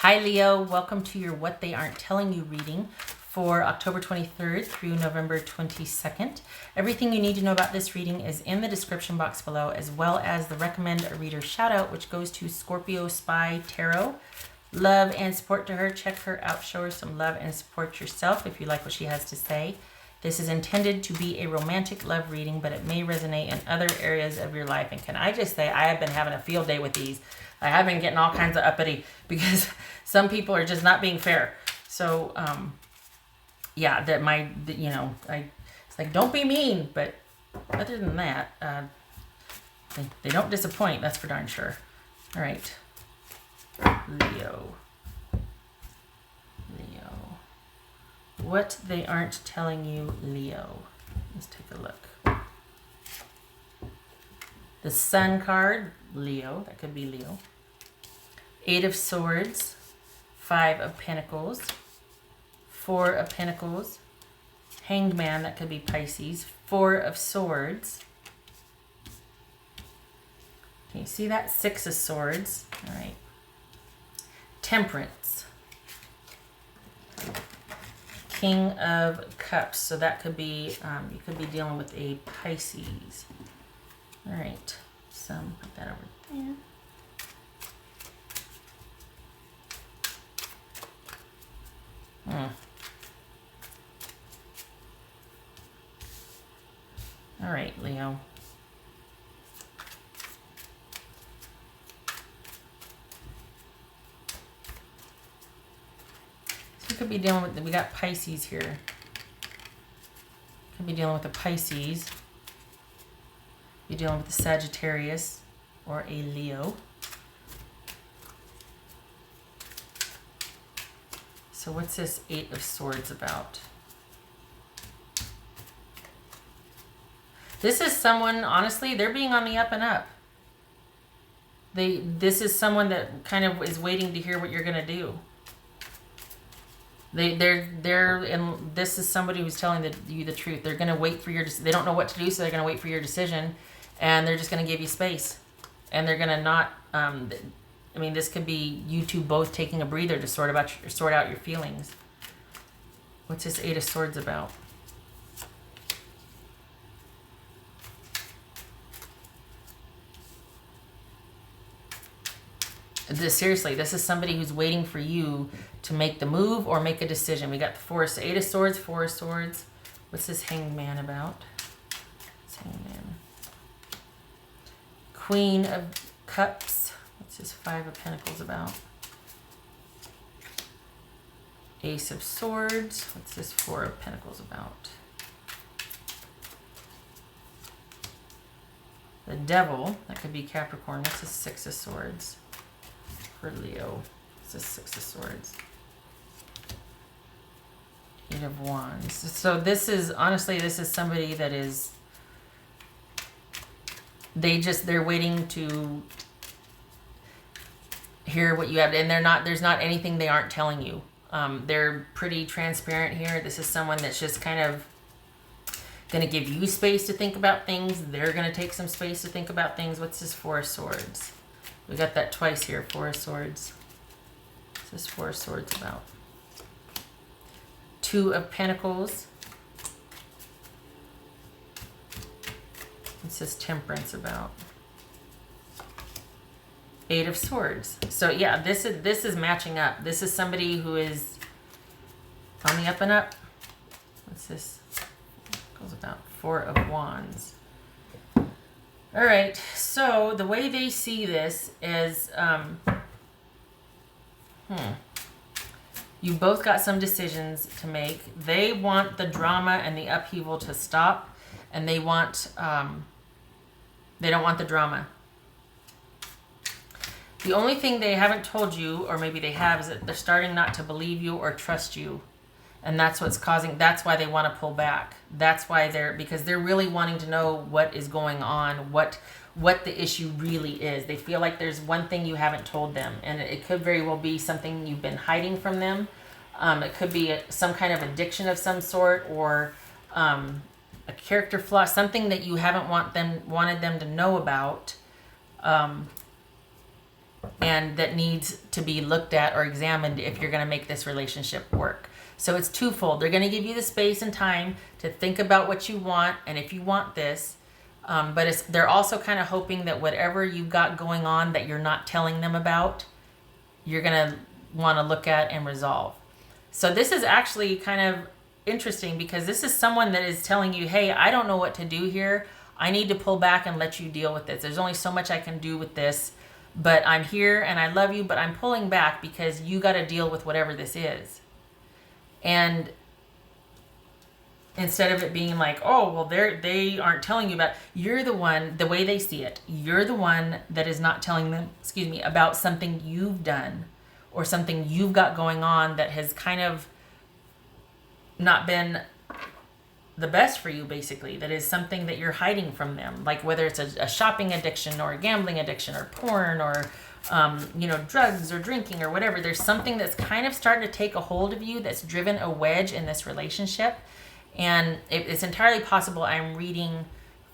Hi Leo, welcome to your What They Aren't Telling You reading for October 23rd through November 22nd. Everything you need to know about this reading is in the description box below, as well as the Recommend a Reader shout out, which goes to Scorpio Spy Tarot. Love and support to her. Check her out. Show her some love and support yourself if you like what she has to say. This is intended to be a romantic love reading, but it may resonate in other areas of your life. And can I just say, I have been having a field day with these. I have been getting all kinds of uppity because some people are just not being fair. So, yeah, it's like, don't be mean. But other than that, they don't disappoint. That's for darn sure. All right. Leo. What they aren't telling you, Leo. Let's take a look. The Sun card, Leo. That could be Leo. 8 of Swords. 5 of Pentacles. 4 of Pentacles. Hanged Man, that could be Pisces. 4 of Swords. Can you see that? 6 of Swords. All right. Temperance. King of Cups. So that could be, you could be dealing with a Pisces. All right. So put that over there. All right, Leo. So we could be dealing with, we got Pisces here. Could be dealing with a Pisces. Be dealing with a Sagittarius or a Leo. So what's this 8 of Swords about? This is someone, honestly, they're being on the up and up. This is someone that kind of is waiting to hear what you're going to do. And this is somebody who's telling you the truth. They're going to wait for they don't know what to do, so they're going to wait for your decision, and they're just going to give you space. And they're going to not, I mean, this could be you two both taking a breather to sort out your feelings. What's this 8 of Swords about? Seriously, this is somebody who's waiting for you to make the move or make a decision. We got the 8 of Swords, 4 of Swords. What's this Hanged Man about? It's Hanged Man. Queen of Cups. What's this 5 of Pentacles about? Ace of Swords. What's this 4 of Pentacles about? The Devil. That could be Capricorn. What's this 6 of Swords? For Leo. It's a 6 of Swords. 8 of Wands. So this is, honestly, this is somebody that is, they're waiting to hear what you have, and there's not anything they aren't telling you. They're pretty transparent here. This is someone that's just kind of going to give you space to think about things. They're going to take some space to think about things. What's this 4 of Swords? We got that twice here, 4 of Swords. What's this 4 of Swords about? 2 of Pentacles. What's this Temperance about? 8 of Swords. So yeah, this is matching up. This is somebody who is on the up and up. What's this? Goes about 4 of Wands. All right, so the way they see this is, you both got some decisions to make. They want the drama and the upheaval to stop, and they don't want the drama. The only thing they haven't told you, or maybe they have, is that they're starting not to believe you or trust you. And that's that's why they want to pull back. That's why because they're really wanting to know what is going on, what the issue really is. They feel like there's one thing you haven't told them, and it could very well be something you've been hiding from them. It could be some kind of addiction of some sort, or a character flaw, something that you haven't wanted them to know about. and that needs to be looked at or examined if you're going to make this relationship work. So it's twofold. They're going to give you the space and time to think about what you want and if you want this. But they're also kind of hoping that whatever you've got going on that you're not telling them about, you're going to want to look at and resolve. So this is actually kind of interesting because this is someone that is telling you, hey, I don't know what to do here. I need to pull back and let you deal with this. There's only so much I can do with this, but I'm here and I love you, but I'm pulling back because you got to deal with whatever this is. And instead of it being like, oh, well, they aren't telling you about, you're the one, the way they see it, you're the one that is not telling them, about something you've done or something you've got going on that has kind of not been the best for you, basically. That is something that you're hiding from them, like whether it's a shopping addiction or a gambling addiction or porn or drugs or drinking or whatever. There's something that's kind of starting to take a hold of you that's driven a wedge in this relationship. And it's entirely possible I'm reading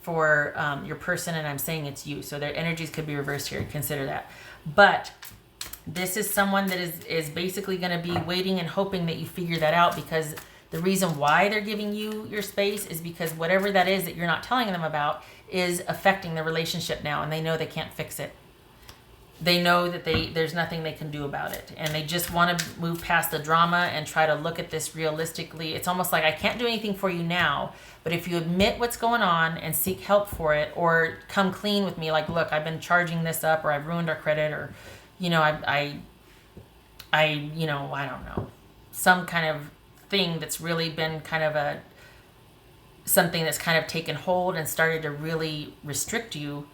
for your person and I'm saying it's you. So their energies could be reversed here. Consider that. But this is someone that is basically going to be waiting and hoping that you figure that out, because the reason why they're giving you your space is because whatever that is that you're not telling them about is affecting the relationship now, and they know they can't fix it. They know that there's nothing they can do about it, and they just want to move past the drama and try to look at this realistically. It's almost like, I can't do anything for you now, but if you admit what's going on and seek help for it, or come clean with me, like, look, I've been charging this up, or I've ruined our credit, or I don't know, some kind of thing that's really been kind of something that's kind of taken hold and started to really restrict you.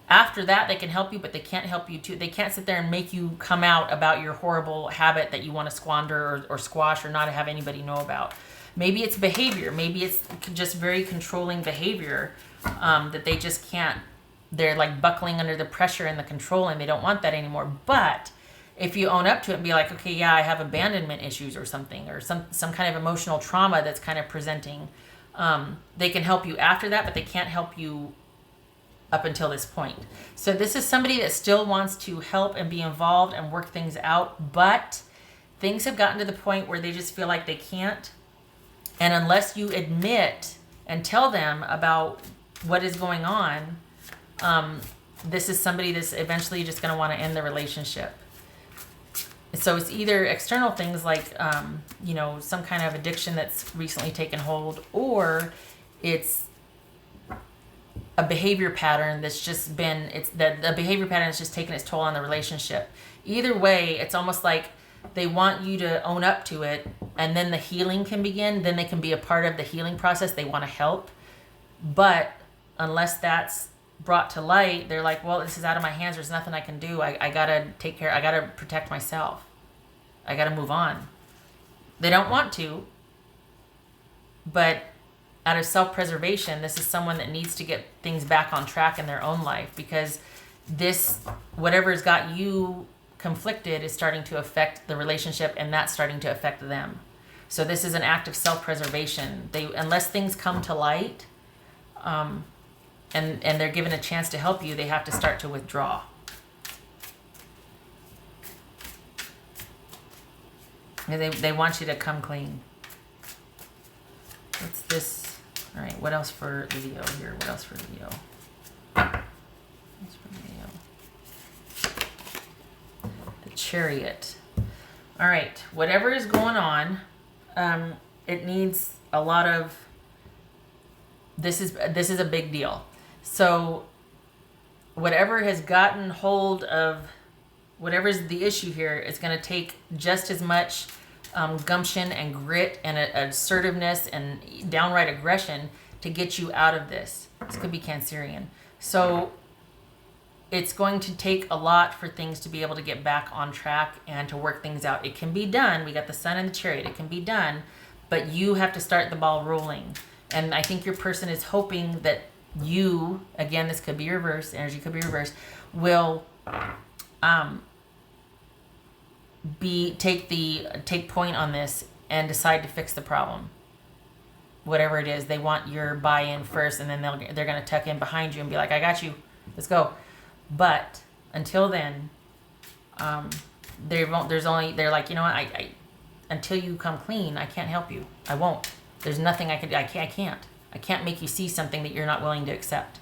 After that, they can help you, but they can't help you too. They can't sit there and make you come out about your horrible habit that you want to squander or squash or not have anybody know about. Maybe it's behavior. Maybe it's just very controlling behavior that they just can't. They're like buckling under the pressure and the control, and they don't want that anymore. But if you own up to it and be like, okay, yeah, I have abandonment issues or something, or some kind of emotional trauma that's kind of presenting, they can help you after that, but they can't help you up until this point. So this is somebody that still wants to help and be involved and work things out, but things have gotten to the point where they just feel like they can't. And unless you admit and tell them about what is going on, this is somebody that's eventually just going to want to end the relationship. So it's either external things like, some kind of addiction that's recently taken hold, or it's a behavior pattern that's just been, the behavior pattern that's just taken its toll on the relationship. Either way, it's almost like they want you to own up to it, and then the healing can begin. Then they can be a part of the healing process. They want to help. But unless that's brought to light, they're like, well, this is out of my hands. There's nothing I can do. I got to take care. I got to protect myself. I got to move on. They don't want to, but out of self-preservation, this is someone that needs to get things back on track in their own life, because this, whatever's got you conflicted, is starting to affect the relationship, and that's starting to affect them. So this is an act of self-preservation. Unless things come to light, and they're given a chance to help you, they have to start to withdraw. And they want you to come clean. What's this? All right, what else for Leo here? What else for Leo? What's for Leo? The Chariot. All right, whatever is going on, it needs a lot of. This is a big deal. So whatever has gotten hold of, whatever's the issue here, is going to take just as much gumption and grit and assertiveness and downright aggression to get you out of this. This could be Cancerian. So it's going to take a lot for things to be able to get back on track and to work things out. It can be done. We got the Sun and the Chariot. It can be done, but you have to start the ball rolling. And I think your person is hoping that you, again, this could be reversed, energy could be reversed, will take point on this and decide to fix the problem. Whatever it is, they want your buy-in first, and then they're going to tuck in behind you and be like, I got you, let's go. But until then, They're like, you know what, I until you come clean, I can't help you. I won't. There's nothing I can do. I can't make you see something that you're not willing to accept.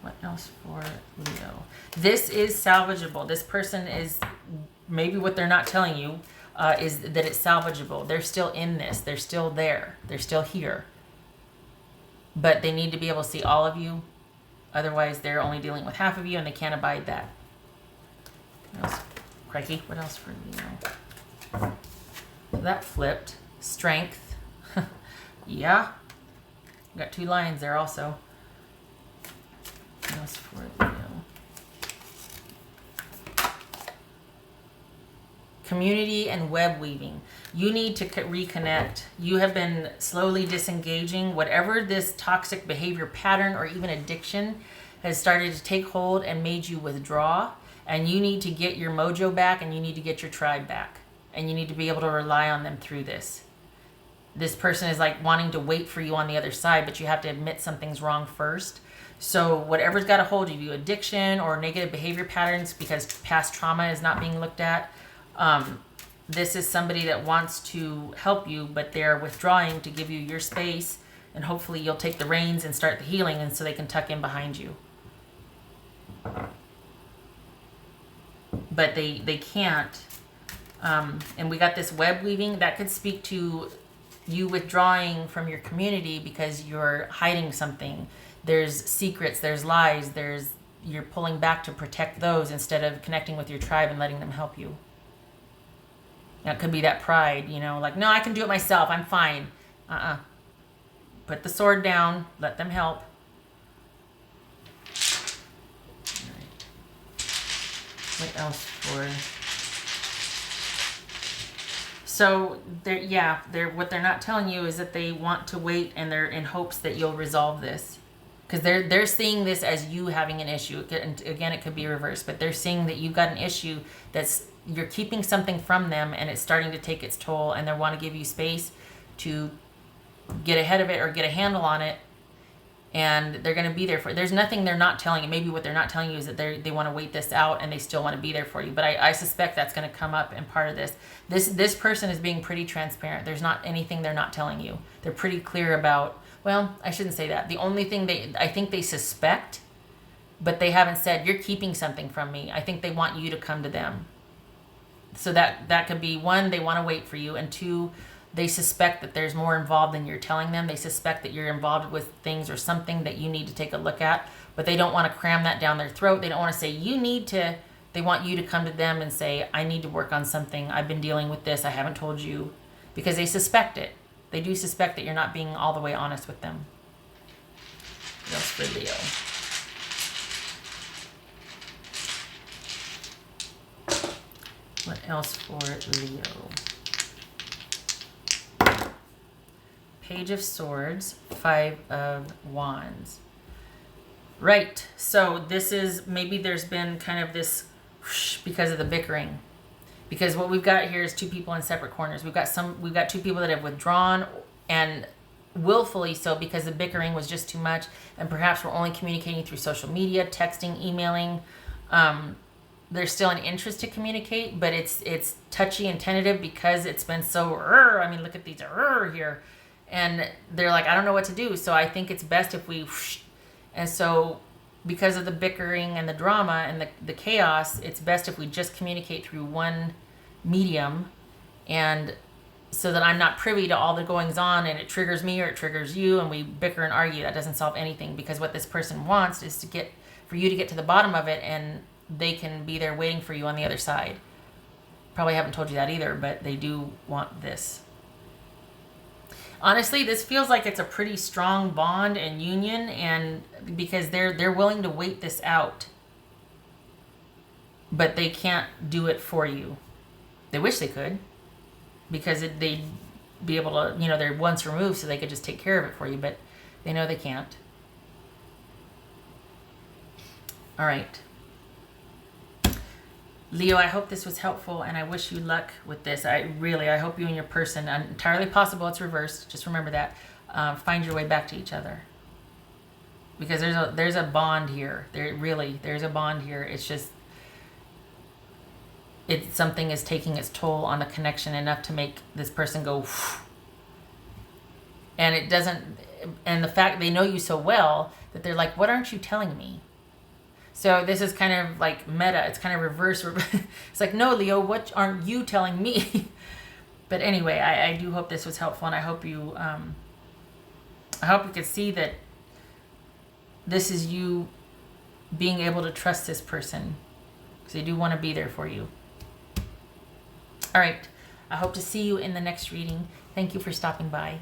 What else for Leo? This is salvageable. This person is, maybe what they're not telling you is that it's salvageable. They're still in this. They're still there. They're still here. But they need to be able to see all of you. Otherwise, they're only dealing with half of you, and they can't abide that. What else? Crikey, what else for Leo? So that flipped. Strength. Yeah. Got 2 lions there also. What else for Leo? Community and web weaving. You need to reconnect. You have been slowly disengaging. Whatever this toxic behavior pattern or even addiction has started to take hold and made you withdraw. And you need to get your mojo back, and you need to get your tribe back. And you need to be able to rely on them through this. This person is like wanting to wait for you on the other side, but you have to admit something's wrong first. So whatever's got a hold of you, addiction or negative behavior patterns because past trauma is not being looked at, this is somebody that wants to help you, but they're withdrawing to give you your space, and hopefully you'll take the reins and start the healing, and so they can tuck in behind you. But they can't. And we got this web weaving that could speak to you withdrawing from your community because you're hiding something. There's secrets, there's lies, you're pulling back to protect those instead of connecting with your tribe and letting them help you. Now, it could be that pride, like, no, I can do it myself. I'm fine. Put the sword down. Let them help. All right. What else for? So, what they're not telling you is that they want to wait, and they're in hopes that you'll resolve this. Because they're seeing this as you having an issue. Again, it could be reversed, but they're seeing that you've got an issue you're keeping something from them, and it's starting to take its toll, and they want to give you space to get ahead of it or get a handle on it, and they're going to be there for it. There's nothing they're not telling you. Maybe what they're not telling you is that they want to wait this out, and they still want to be there for you. But I suspect that's going to come up in part of this. This person is being pretty transparent. There's not anything they're not telling you. They're pretty clear about, well, I shouldn't say that. The only thing I think they suspect, but they haven't said, you're keeping something from me. I think they want you to come to them. So that could be, 1, they want to wait for you, and 2, they suspect that there's more involved than you're telling them. They suspect that you're involved with things or something that you need to take a look at, but they don't want to cram that down their throat. They don't want to say, they want you to come to them and say, I need to work on something. I've been dealing with this. I haven't told you, because they suspect it. They do suspect that you're not being all the way honest with them. What else for Leo? What else for Leo? Page of Swords, 5 of Wands. Right, so this is, maybe there's been kind of this whoosh because of the bickering. Because what we've got here is 2 people in separate corners. We've got 2 people that have withdrawn, and willfully so, because the bickering was just too much, and perhaps we're only communicating through social media, texting, emailing. There's still an interest to communicate, but it's touchy and tentative because it's been so, look at these here. And they're like, I don't know what to do. So I think it's best if we, and so because of the bickering and the drama and the chaos, it's best if we just communicate through one medium, and so that I'm not privy to all the goings on and it triggers me or it triggers you and we bicker and argue. That doesn't solve anything, because what this person wants is for you to get to the bottom of it, and they can be there waiting for you on the other side. Probably haven't told you that either, but they do want this. Honestly, this feels like it's a pretty strong bond and union, and because they're willing to wait this out, but they can't do it for you. They wish they could, because they'd be able to, they're once removed, so they could just take care of it for you, but they know they can't. All right. Leo, I hope this was helpful, and I wish you luck with this. I hope you and your person, entirely possible it's reversed, just remember that, find your way back to each other. because there's a bond here. There's a bond here. It's just something is taking its toll on the connection enough to make this person go whew. And it doesn't, and the fact they know you so well that they're like, what aren't you telling me? So this is kind of like meta. It's kind of reverse. It's like, no, Leo, what aren't you telling me? But anyway, I do hope this was helpful, and I hope you could see that this is you being able to trust this person, because they do want to be there for you. All right. I hope to see you in the next reading. Thank you for stopping by.